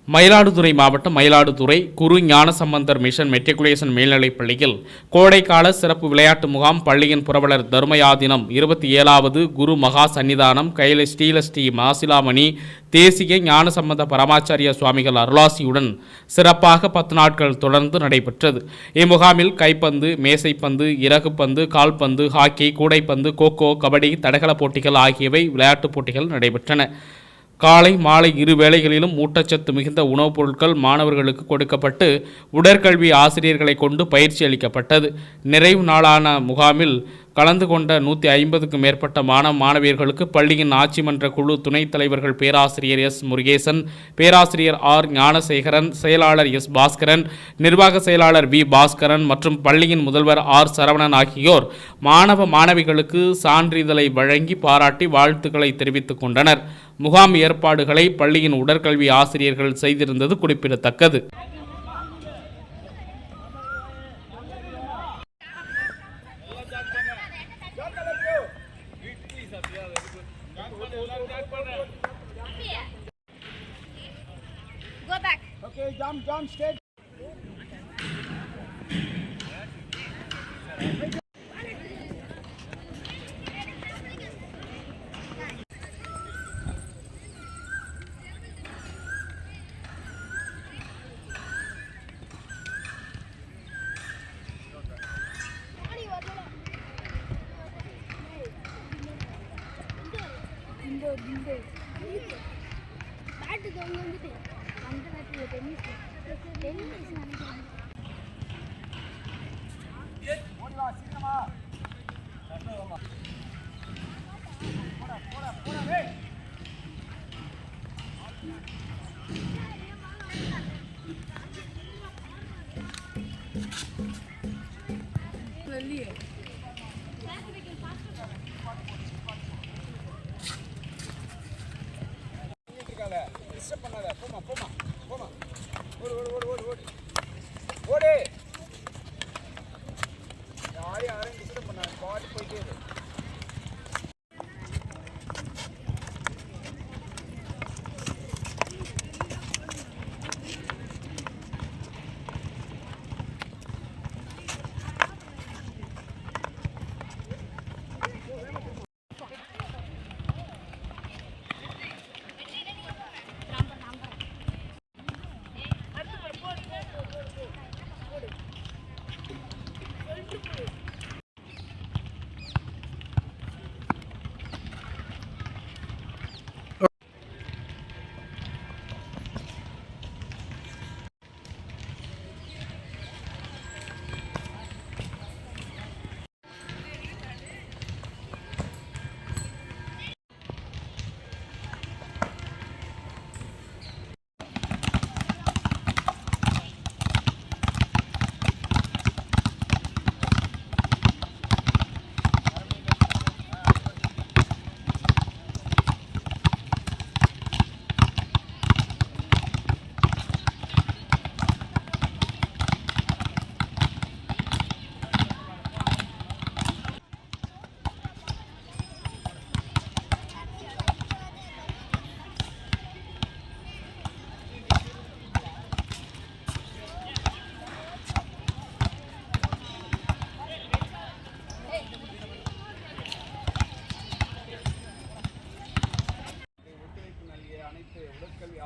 மயிலாடுதுறை மாவட்டம் மயிலாடுதுறை குரு Gnanasambandar mission matriculation மேல்நிலைப் பள்ளியில் கோடைக்கால சிறப்பு விளையாட்டு முகாம் பள்ளியின் புரவலர் தர்மயாதினம் 27வது குரு மகா சன்னிதானம் கைல ஸ்ரீ மாசிலாமணி தேசிய ஞானசம்பந்த பரமாச்சாரிய சுவாமிகள் அருளாசியுடன் சிறப்பாக 10 நாட்கள் தொடர்ந்து நடைபெற்றது. இம்முகாமில் கைப்பந்து, மேசைப்பந்து, இறகுப்பந்து, கால்பந்து, ஹாக்கி, கூடைப்பந்து, கோகோ, கபடி, தடகள போட்டிகள் ஆகியவை விளையாட்டுப் போட்டிகள் நடைபெற்றன. காலை மாலை இரு வேளைகளிலும் ஊட்டச்சத்து மிகுந்த உணவுப் பொருட்கள் மாணவர்களுக்கு கொடுக்கப்பட்டு உடற்கல்வி ஆசிரியர்களை கொண்டு பயிற்சி அளிக்கப்பட்டது. நிறைவு நாளான முகாமில் கலந்து கொண்ட 150க்கும் மேற்பட்ட மாணவியர்களுக்கு பள்ளியின் ஆட்சி மன்ற குழு துணைத் தலைவர்கள் பேராசிரியர் எஸ். முருகேசன், பேராசிரியர் ஆர். ஞானசேகரன், செயலாளர் எஸ். பாஸ்கரன், நிர்வாக செயலாளர் வி. பாஸ்கரன் மற்றும் பள்ளியின் முதல்வர் ஆர். சரவணன் ஆகியோர் மாணவிகளுக்கு சான்றிதழை வழங்கி பாராட்டி வாழ்த்துக்களை தெரிவித்துக் கொண்டனர். முகாம் ஏற்பாடுகளை பள்ளியின் உடற்கல்வி ஆசிரியர்கள் செய்திருந்தது குறிப்பிடத்தக்கது. Go back. Okay, jump straight.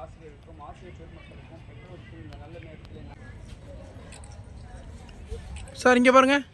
ஆசிரியருக்கும் ஆசிரியர் பெருமக்களுக்கும் பெற்றோருக்கும் இந்த நல்ல நேரத்தில் சார் இங்கே பாருங்கள்.